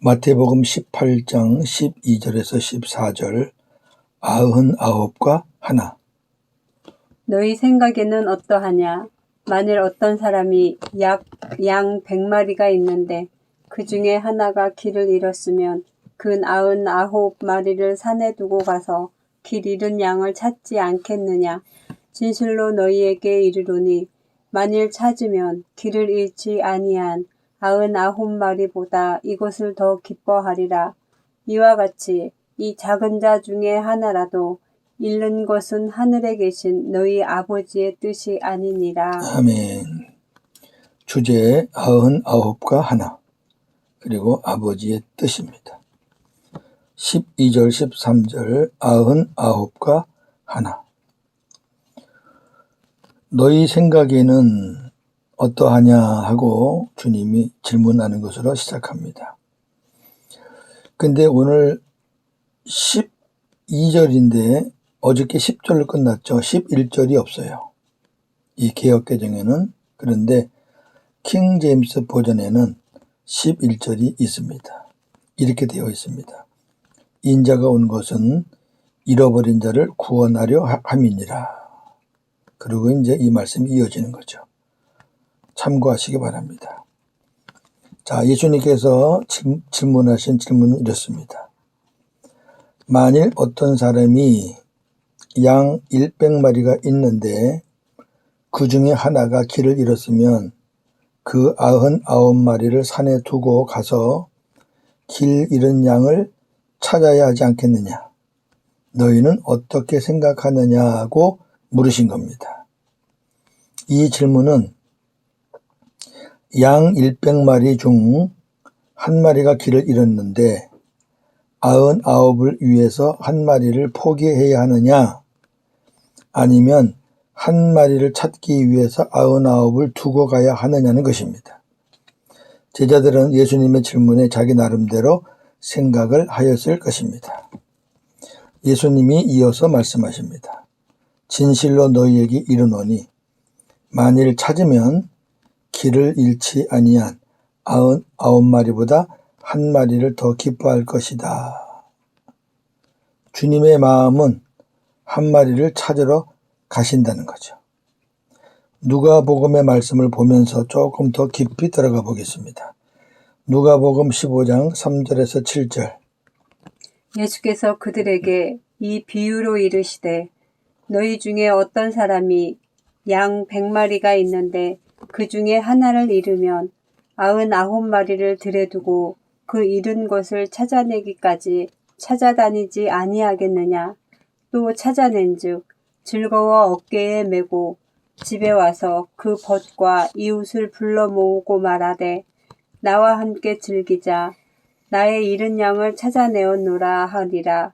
마태복음 18장 12절에서 14절 99과 하나. 너희 생각에는 어떠하냐? 만일 어떤 사람이 양 100마리가 있는데 그 중에 하나가 길을 잃었으면 그 99마리를 산에 두고 가서 길 잃은 양을 찾지 않겠느냐? 진실로 너희에게 이르노니 만일 찾으면 길을 잃지 아니한 99마리보다 이것을 더 기뻐하리라. 이와 같이 이 작은 자 중에 하나라도 잃는 것은 하늘에 계신 너희 아버지의 뜻이 아니니라. 아멘. 주제 99과 하나, 그리고 아버지의 뜻입니다. 12절 13절 99과 하나. 너희 생각에는 어떠하냐 하고 주님이 질문하는 것으로 시작합니다. 근데 오늘 12절인데 어저께 10절로 끝났죠. 11절이 없어요. 이 개역개정에는. 그런데 킹 제임스 버전에는 11절이 있습니다. 이렇게 되어 있습니다. 인자가 온 것은 잃어버린 자를 구원하려 함이니라. 그리고 이제 이 말씀이 이어지는 거죠. 참고하시기 바랍니다. 자, 예수님께서 질문하신 질문은 이렇습니다. 만일 어떤 사람이 양 100마리가 있는데 그 중에 하나가 길을 잃었으면 그 99마리를 산에 두고 가서 길 잃은 양을 찾아야 하지 않겠느냐? 너희는 어떻게 생각하느냐고 물으신 겁니다. 이 질문은 양 100마리 중 한 마리가 길을 잃었는데 99을 위해서 한 마리를 포기해야 하느냐, 아니면 한 마리를 찾기 위해서 99을 두고 가야 하느냐는 것입니다. 제자들은 예수님의 질문에 자기 나름대로 생각을 하였을 것입니다. 예수님이 이어서 말씀하십니다. 진실로 너희에게 이르노니 만일 찾으면 길을 잃지 아니한 99마리보다 한 마리를 더 기뻐할 것이다. 주님의 마음은 한 마리를 찾으러 가신다는 거죠. 누가복음의 말씀을 보면서 조금 더 깊이 들어가 보겠습니다. 누가복음 15장 3절에서 7절. 예수께서 그들에게 이 비유로 이르시되 너희 중에 어떤 사람이 양 100마리가 있는데 그 중에 하나를 잃으면 99마리를 들여두고 그 잃은 것을 찾아내기까지 찾아다니지 아니하겠느냐? 또 찾아낸즉 즐거워 어깨에 메고 집에 와서 그 벗과 이웃을 불러 모으고 말하되 나와 함께 즐기자. 나의 잃은 양을 찾아내었노라 하리라.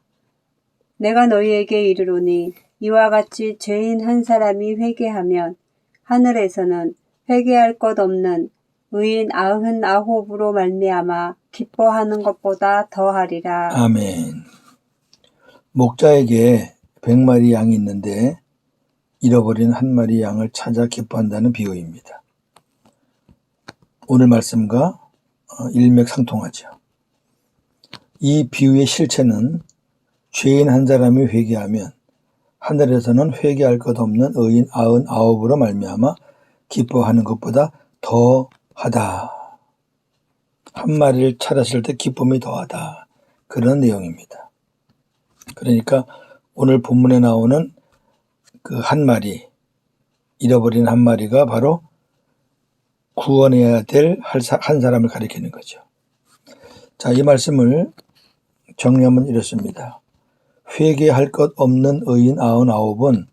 내가 너희에게 이르노니 이와 같이 죄인 한 사람이 회개하면 하늘에서는 회개할 것 없는 의인 99으로 말미암아 기뻐하는 것보다 더하리라. 아멘. 목자에게 100마리 양이 있는데 잃어버린 한 마리 양을 찾아 기뻐한다는 비유입니다. 오늘 말씀과 일맥상통하죠. 이 비유의 실체는 죄인 한 사람이 회개하면 하늘에서는 회개할 것 없는 의인 99으로 말미암아 기뻐하는 것보다 더하다. 한 마리를 찾았을 때 기쁨이 더하다. 그런 내용입니다. 그러니까 오늘 본문에 나오는 그 한 마리, 잃어버린 한 마리가 바로 구원해야 될 한 사람을 가리키는 거죠. 자, 이 말씀을 정리하면 이렇습니다. 회개할 것 없는 의인 99은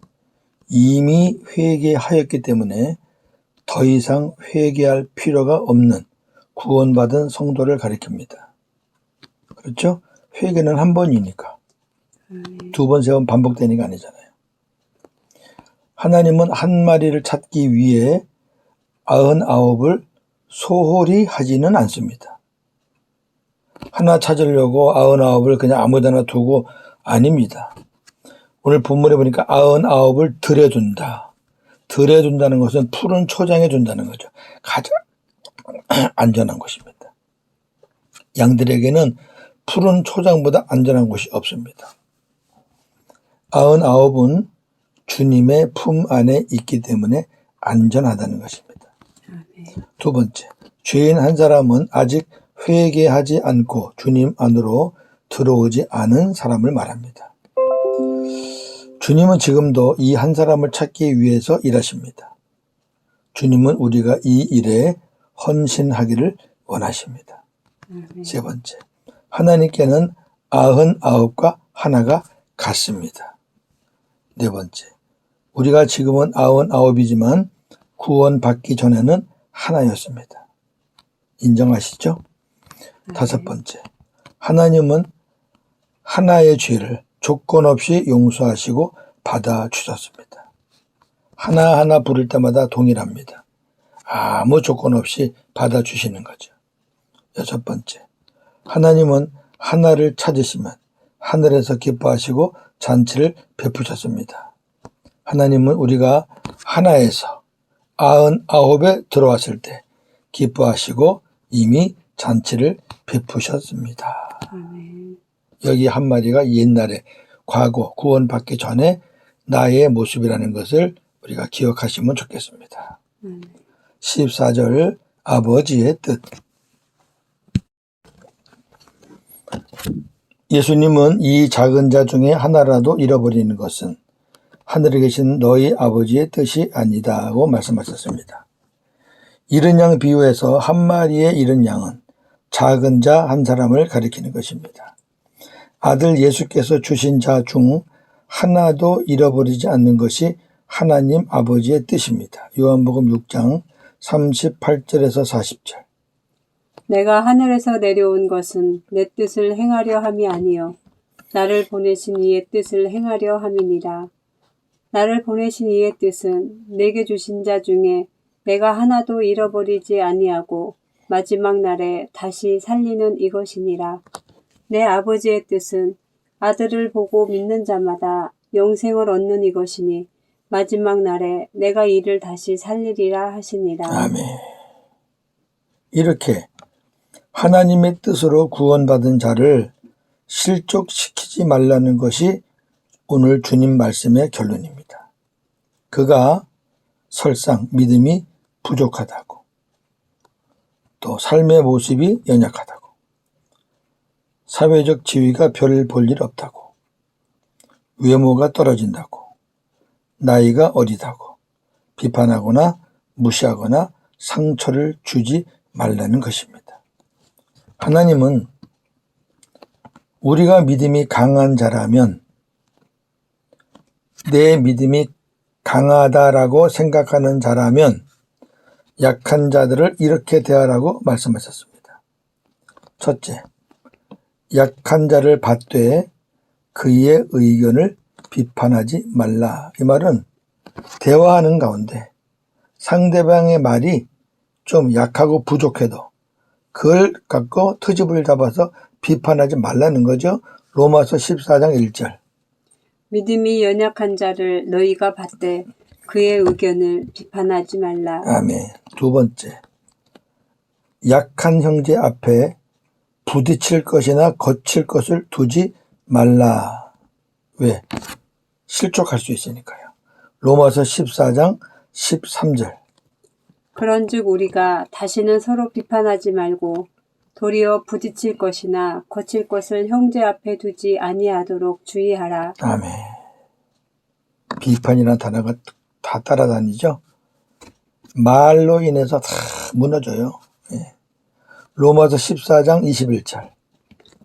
이미 회개하였기 때문에 더 이상 회개할 필요가 없는 구원받은 성도를 가리킵니다. 그렇죠? 회개는 한 번이니까. 두 번, 세 번 반복되는 게 아니잖아요. 하나님은 한 마리를 찾기 위해 99을 소홀히 하지는 않습니다. 하나 찾으려고 99을 그냥 아무데나 두고 아닙니다. 오늘 본문에 보니까 99을 들여둔다. 들여둔다는 것은 푸른 초장에 둔다는 거죠. 가장 안전한 것입니다. 양들에게는 푸른 초장보다 안전한 곳이 없습니다. 99은 주님의 품 안에 있기 때문에 안전하다는 것입니다. 두 번째, 죄인 한 사람은 아직 회개하지 않고 주님 안으로 들어오지 않은 사람을 말합니다. 주님은 지금도 이 한 사람을 찾기 위해서 일하십니다. 주님은 우리가 이 일에 헌신하기를 원하십니다. 세 번째, 하나님께는 99과 하나가 같습니다. 네 번째, 우리가 지금은 99이지만 구원받기 전에는 하나였습니다. 인정하시죠? 다섯 번째, 하나님은 하나의 죄를 조건 없이 용서하시고 받아주셨습니다. 하나하나 부를 때마다 동일합니다. 아무 조건 없이 받아주시는 거죠. 여섯 번째, 하나님은 하나를 찾으시면 하늘에서 기뻐하시고 잔치를 베푸셨습니다. 하나님은 우리가 하나에서 99에 들어왔을 때 기뻐하시고 이미 잔치를 베푸셨습니다. 여기 한 마디가 옛날에 과거 구원받기 전에 나의 모습이라는 것을 우리가 기억하시면 좋겠습니다. 14절 아버지의 뜻. 예수님은 이 작은 자 중에 하나라도 잃어버리는 것은 하늘에 계신 너희 아버지의 뜻이 아니다고 말씀하셨습니다. 잃은 양 비유에서 한 마리의 잃은 양은 작은 자 한 사람을 가리키는 것입니다. 아들 예수께서 주신 자 중 하나도 잃어버리지 않는 것이 하나님 아버지의 뜻입니다. 요한복음 6장 38절에서 40절. 내가 하늘에서 내려온 것은 내 뜻을 행하려 함이 아니요 나를 보내신 이의 뜻을 행하려 함이니라. 나를 보내신 이의 뜻은 내게 주신 자 중에 내가 하나도 잃어버리지 아니하고 마지막 날에 다시 살리는 이것이니라. 내 아버지의 뜻은 아들을 보고 믿는 자마다 영생을 얻는 이것이니 마지막 날에 내가 이를 다시 살리리라 하시니라. 아멘. 이렇게 하나님의 뜻으로 구원받은 자를 실족시키지 말라는 것이 오늘 주님 말씀의 결론입니다. 그가 설상 믿음이 부족하다고, 또 삶의 모습이 연약하다고, 사회적 지위가 별 볼 일 없다고, 외모가 떨어진다고, 나이가 어리다고 비판하거나 무시하거나 상처를 주지 말라는 것입니다. 하나님은 우리가 믿음이 강한 자라면, 내 믿음이 강하다라고 생각하는 자라면 약한 자들을 이렇게 대하라고 말씀하셨습니다. 첫째, 약한 자를 받되 그의 의견을 비판하지 말라. 이 말은 대화하는 가운데 상대방의 말이 좀 약하고 부족해도 그걸 갖고 트집을 잡아서 비판하지 말라는 거죠. 로마서 14장 1절. 믿음이 연약한 자를 너희가 받되 그의 의견을 비판하지 말라. 아멘. 두 번째, 약한 형제 앞에 부딪힐 것이나 거칠 것을 두지 말라. 왜? 실족할 수 있으니까요. 로마서 14장 13절. 그런즉 우리가 다시는 서로 비판하지 말고 도리어 부딪힐 것이나 거칠 것을 형제 앞에 두지 아니하도록 주의하라. 아멘. 비판이라는 단어가 다 따라다니죠. 말로 인해서 다 무너져요. 예. 로마서 14장 21절.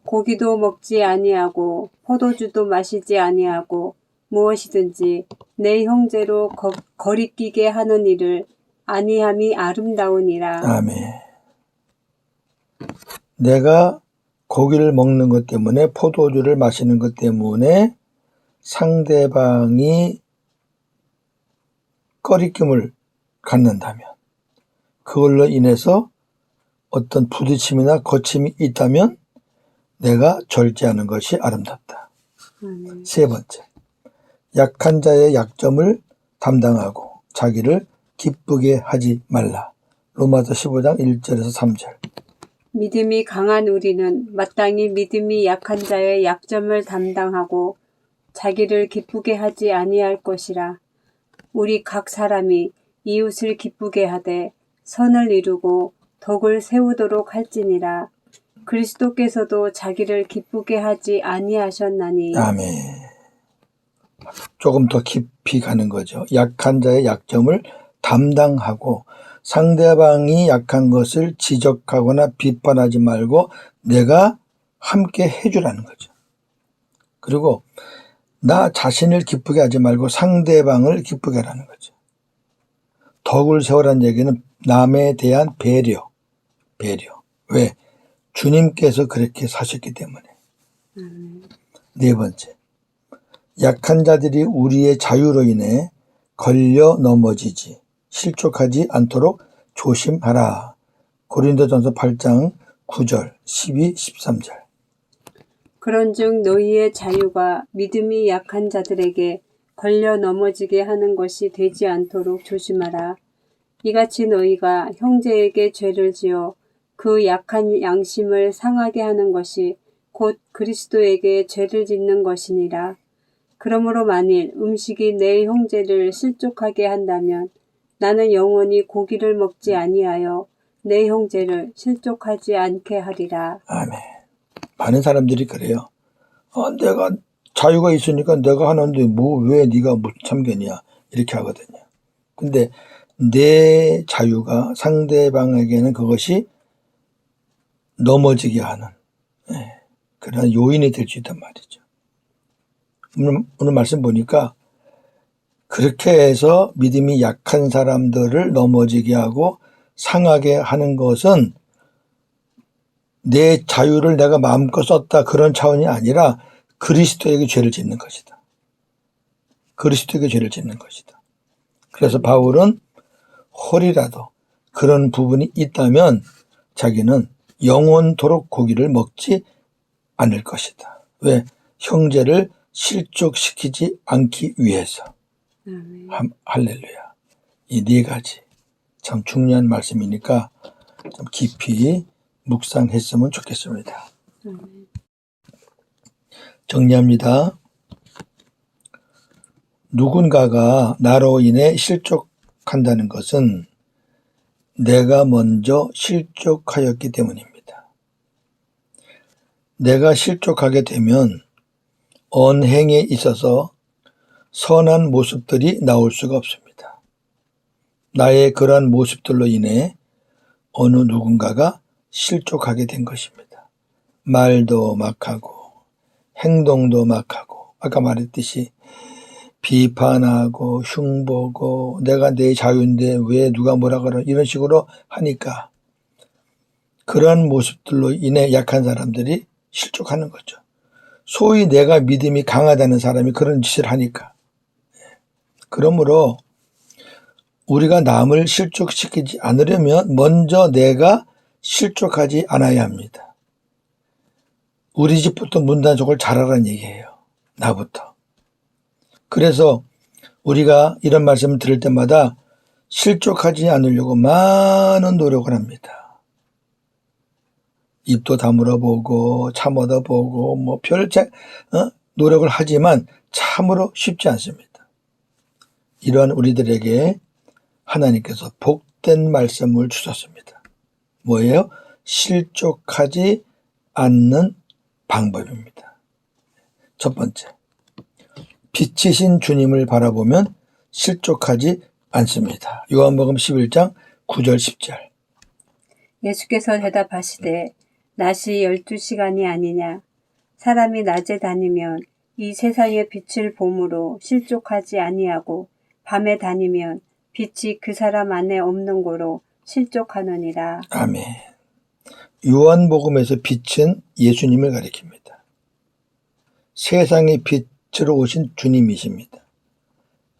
고기도 먹지 아니하고 포도주도 마시지 아니하고 무엇이든지 내 형제로 거리끼게 하는 일을 아니함이 아름다우니라. 아멘. 내가 고기를 먹는 것 때문에, 포도주를 마시는 것 때문에 상대방이 꺼리낌을 갖는다면, 그걸로 인해서 어떤 부딪힘이나 거침이 있다면 내가 절제하는 것이 아름답다. 세 번째, 약한 자의 약점을 담당하고 자기를 기쁘게 하지 말라. 로마서 15장 1절에서 3절. 믿음이 강한 우리는 마땅히 믿음이 약한 자의 약점을 담당하고 자기를 기쁘게 하지 아니할 것이라. 우리 각 사람이 이웃을 기쁘게 하되 선을 이루고 덕을 세우도록 할지니라. 그리스도께서도 자기를 기쁘게 하지 아니하셨나니. 아멘. 조금 더 깊이 가는 거죠. 약한 자의 약점을 담당하고 상대방이 약한 것을 지적하거나 비판하지 말고 내가 함께 해주라는 거죠. 그리고 나 자신을 기쁘게 하지 말고 상대방을 기쁘게 하라는 거죠. 덕을 세우라는 얘기는 남에 대한 배려. 왜? 주님께서 그렇게 사셨기 때문에. 네 번째, 약한 자들이 우리의 자유로 인해 걸려 넘어지지 실족하지 않도록 조심하라. 고린도전서 8장 9절, 12, 13절. 그런즉 너희의 자유가 믿음이 약한 자들에게 걸려 넘어지게 하는 것이 되지 않도록 조심하라. 이같이 너희가 형제에게 죄를 지어 그 약한 양심을 상하게 하는 것이 곧 그리스도에게 죄를 짓는 것이니라. 그러므로 만일 음식이 내 형제를 실족하게 한다면 나는 영원히 고기를 먹지 아니하여 내 형제를 실족하지 않게 하리라. 아멘. 많은 사람들이 그래요. 내가 자유가 있으니까 내가 하는데 왜 네가 무슨 참견이야 이렇게 하거든요. 근데 내 자유가 상대방에게는 그것이 넘어지게 하는 그런 요인이 될 수 있단 말이죠. 오늘 말씀 보니까 그렇게 해서 믿음이 약한 사람들을 넘어지게 하고 상하게 하는 것은 내 자유를 내가 마음껏 썼다 그런 차원이 아니라 그리스도에게 죄를 짓는 것이다. 그리스도에게 죄를 짓는 것이다. 그래서 바울은 혹이라도 그런 부분이 있다면 자기는 영원토록 고기를 먹지 않을 것이다. 왜? 형제를 실족시키지 않기 위해서. 할렐루야. 이 네 가지 참 중요한 말씀이니까 좀 깊이 묵상했으면 좋겠습니다. 정리합니다. 누군가가 나로 인해 실족한다는 것은 내가 먼저 실족하였기 때문입니다. 내가 실족하게 되면 언행에 있어서 선한 모습들이 나올 수가 없습니다. 나의 그러한 모습들로 인해 어느 누군가가 실족하게 된 것입니다. 말도 막하고 행동도 막하고 아까 말했듯이 비판하고 흉보고 내가 내 자유인데 왜 누가 뭐라 그러 이런 식으로 하니까 그러한 모습들로 인해 약한 사람들이 실족하는 거죠. 소위 내가 믿음이 강하다는 사람이 그런 짓을 하니까. 그러므로 우리가 남을 실족시키지 않으려면 먼저 내가 실족하지 않아야 합니다. 우리 집부터 문단속을 잘하라는 얘기예요. 나부터. 그래서 우리가 이런 말씀을 들을 때마다 실족하지 않으려고 많은 노력을 합니다. 입도 다물어 보고 참아다 보고 노력을 하지만 참으로 쉽지 않습니다. 이러한 우리들에게 하나님께서 복된 말씀을 주셨습니다. 뭐예요? 실족하지 않는 방법입니다. 첫 번째, 빛이신 주님을 바라보면 실족하지 않습니다. 요한복음 11장 9절 10절. 예수께서 대답하시되 낮이 12시간이 아니냐. 사람이 낮에 다니면 이 세상의 빛을 보므로 실족하지 아니하고 밤에 다니면 빛이 그 사람 안에 없는 고로 실족하느니라. 아멘. 요한복음에서 빛은 예수님을 가리킵니다. 세상의 빛으로 오신 주님이십니다.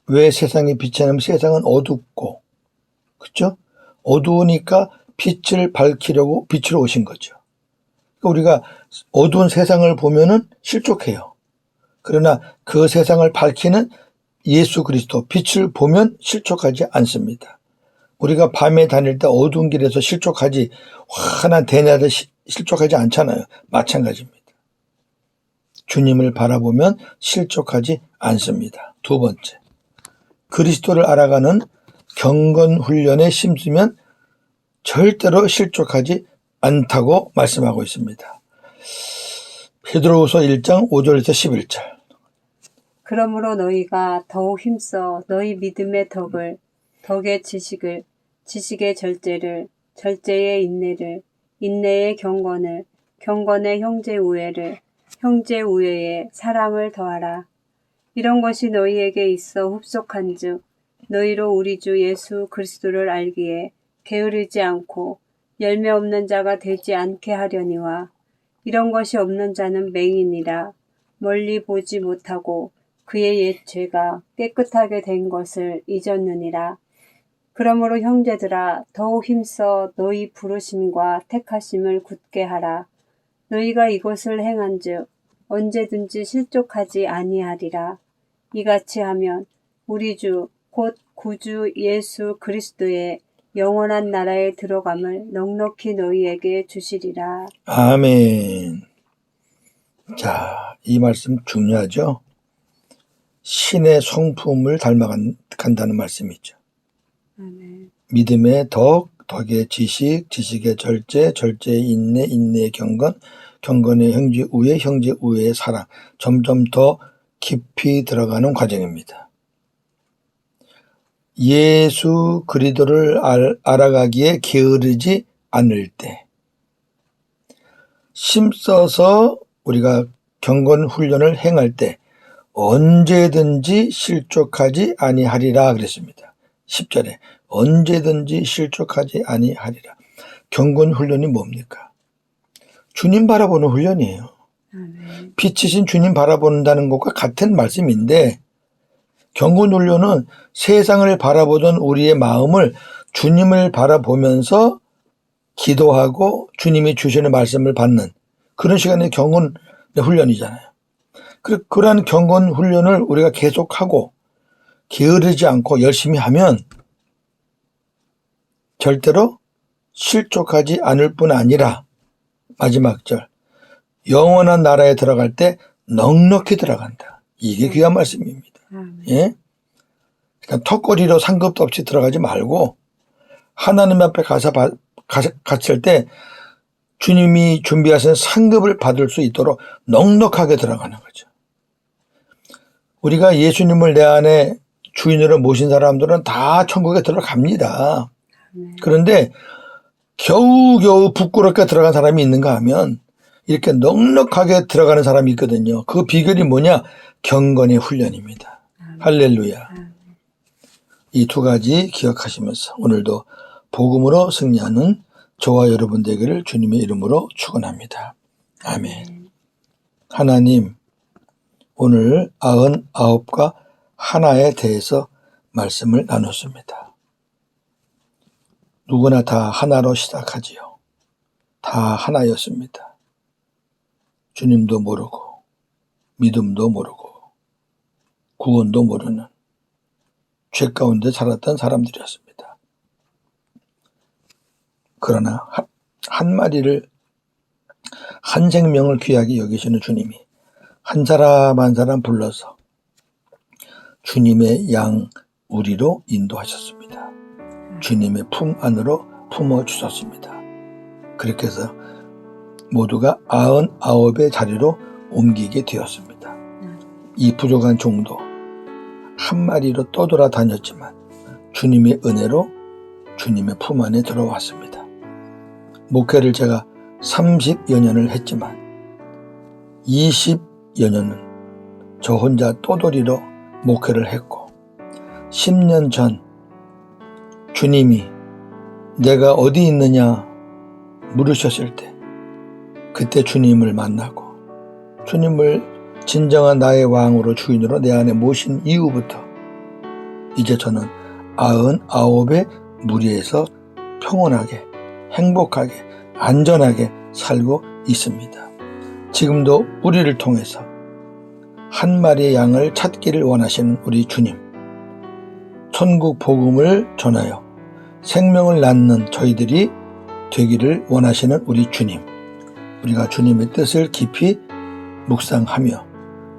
왜 세상의 빛이 아니면 세상은 어둡고, 그렇죠? 어두우니까 빛을 밝히려고 빛으로 오신 거죠. 그러니까 우리가 어두운 세상을 보면은 실족해요. 그러나 그 세상을 밝히는 예수 그리스도 빛을 보면 실족하지 않습니다. 우리가 밤에 다닐 때 어두운 길에서 실족하지 환한 대낮에 실족하지 않잖아요. 마찬가지입니다. 주님을 바라보면 실족하지 않습니다. 두 번째, 그리스도를 알아가는 경건훈련에 힘쓰면 절대로 실족하지 않다고 말씀하고 있습니다. 베드로후서 1장 5절에서 11절. 그러므로 너희가 더욱 힘써 너희 믿음의 덕을, 덕의 지식을, 지식의 절제를, 절제의 인내를, 인내의 경건을, 경건의 형제 우애를, 형제 우애에 사랑을 더하라. 이런 것이 너희에게 있어 흡속한즉 너희로 우리 주 예수 그리스도를 알기에 게으르지 않고 열매 없는 자가 되지 않게 하려니와, 이런 것이 없는 자는 맹인이라 멀리 보지 못하고 그의 옛 죄가 깨끗하게 된 것을 잊었느니라. 그러므로 형제들아 더욱 힘써 너희 부르심과 택하심을 굳게 하라. 너희가 이것을 행한즉 언제든지 실족하지 아니하리라. 이같이 하면 우리 주 곧 구주 예수 그리스도의 영원한 나라에 들어감을 넉넉히 너희에게 주시리라. 아멘. 자, 이 말씀 중요하죠? 신의 성품을 닮아간다는 말씀이죠. 아멘. 믿음의 덕, 덕의 지식, 지식의 절제, 절제의 인내, 인내의 경건, 경건의 형제 우애, 형제 우애의 사랑. 점점 더 깊이 들어가는 과정입니다. 예수 그리스도를 알아가기에 게으르지 않을 때, 힘써서 우리가 경건 훈련을 행할 때 언제든지 실족하지 아니하리라 그랬습니다. 10절에 언제든지 실족하지 아니하리라. 경건 훈련이 뭡니까? 주님 바라보는 훈련이에요. 아멘. 빛이신 주님 바라본다는 것과 같은 말씀인데, 경건 훈련은 세상을 바라보던 우리의 마음을 주님을 바라보면서 기도하고 주님이 주시는 말씀을 받는 그런 시간의 경건 훈련이잖아요. 그러한 경건 훈련을 우리가 계속하고 게으르지 않고 열심히 하면 절대로 실족하지 않을 뿐 아니라, 마지막 절, 영원한 나라에 들어갈 때 넉넉히 들어간다. 이게 귀한 말씀입니다. 예? 그냥 턱걸이로 상급도 없이 들어가지 말고 하나님 앞에 갔을 때 주님이 준비하신 상급을 받을 수 있도록 넉넉하게 들어가는 거죠. 우리가 예수님을 내 안에 주인으로 모신 사람들은 다 천국에 들어갑니다. 그런데 겨우겨우 부끄럽게 들어간 사람이 있는가 하면 이렇게 넉넉하게 들어가는 사람이 있거든요. 그 비결이 뭐냐? 경건의 훈련입니다. 할렐루야. 이 두 가지 기억하시면서 오늘도 복음으로 승리하는 저와 여러분 되기를 주님의 이름으로 축원합니다. 아멘. 하나님, 오늘 99과 하나에 대해서 말씀을 나눴습니다. 누구나 다 하나로 시작하지요. 다 하나였습니다. 주님도 모르고 믿음도 모르고 구원도 모르는 죄 가운데 살았던 사람들이었습니다. 그러나 한 마리를, 한 생명을 귀하게 여기시는 주님이 한 사람 한 사람 불러서 주님의 양 우리로 인도하셨습니다. 주님의 품 안으로 품어주셨습니다. 그렇게 해서 모두가 99의 자리로 옮기게 되었습니다. 이 부족한 종도 한 마리로 떠돌아다녔지만 주님의 은혜로 주님의 품 안에 들어왔습니다. 목회를 제가 30여 년을 했지만 20여 년은 저 혼자 떠돌이로 목회를 했고, 10년 전 주님이 내가 어디 있느냐 물으셨을 때 그때 주님을 만나고 주님을 진정한 나의 왕으로 주인으로 내 안에 모신 이후부터 이제 저는 99의 무리에서 평온하게, 행복하게, 안전하게 살고 있습니다. 지금도 우리를 통해서 한 마리의 양을 찾기를 원하시는 우리 주님, 천국 복음을 전하여 생명을 낳는 저희들이 되기를 원하시는 우리 주님, 우리가 주님의 뜻을 깊이 묵상하며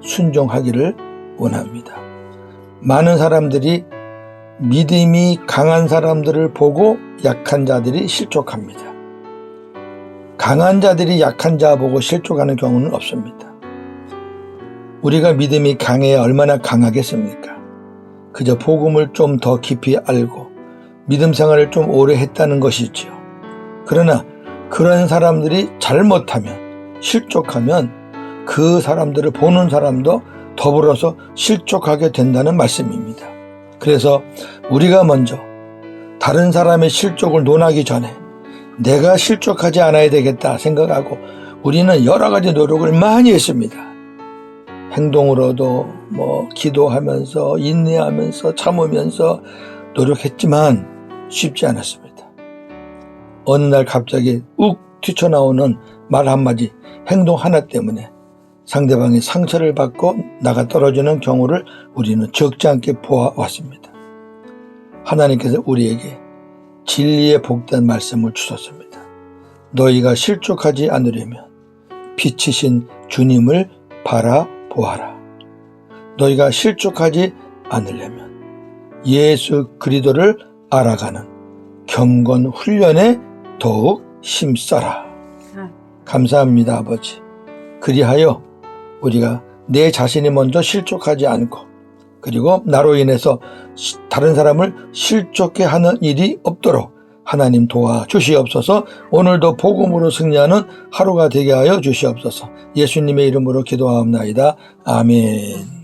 순종하기를 원합니다. 많은 사람들이 믿음이 강한 사람들을 보고 약한 자들이 실족합니다. 강한 자들이 약한 자 보고 실족하는 경우는 없습니다. 우리가 믿음이 강해야 얼마나 강하겠습니까? 그저 복음을 좀 더 깊이 알고 믿음 생활을 좀 오래 했다는 것이지요. 그러나 그런 사람들이 잘못하면, 실족하면 그 사람들을 보는 사람도 더불어서 실족하게 된다는 말씀입니다. 그래서 우리가 먼저 다른 사람의 실족을 논하기 전에 내가 실족하지 않아야 되겠다 생각하고 우리는 여러 가지 노력을 많이 했습니다. 행동으로도 기도하면서 인내하면서 참으면서 노력했지만 쉽지 않았습니다. 어느 날 갑자기 욱 튀쳐나오는 말 한마디, 행동 하나 때문에 상대방이 상처를 받고 나가 떨어지는 경우를 우리는 적지 않게 보아왔습니다. 하나님께서 우리에게 진리의 복된 말씀을 주셨습니다. 너희가 실족하지 않으려면 빛이신 주님을 바라보아라. 너희가 실족하지 않으려면 예수 그리스도를 알아가는 경건 훈련에 더욱 힘써라. 감사합니다, 아버지. 그리하여 우리가 내 자신이 먼저 실족하지 않고 그리고 나로 인해서 다른 사람을 실족해 하는 일이 없도록 하나님 도와주시옵소서. 오늘도 복음으로 승리하는 하루가 되게 하여 주시옵소서. 예수님의 이름으로 기도하옵나이다. 아멘.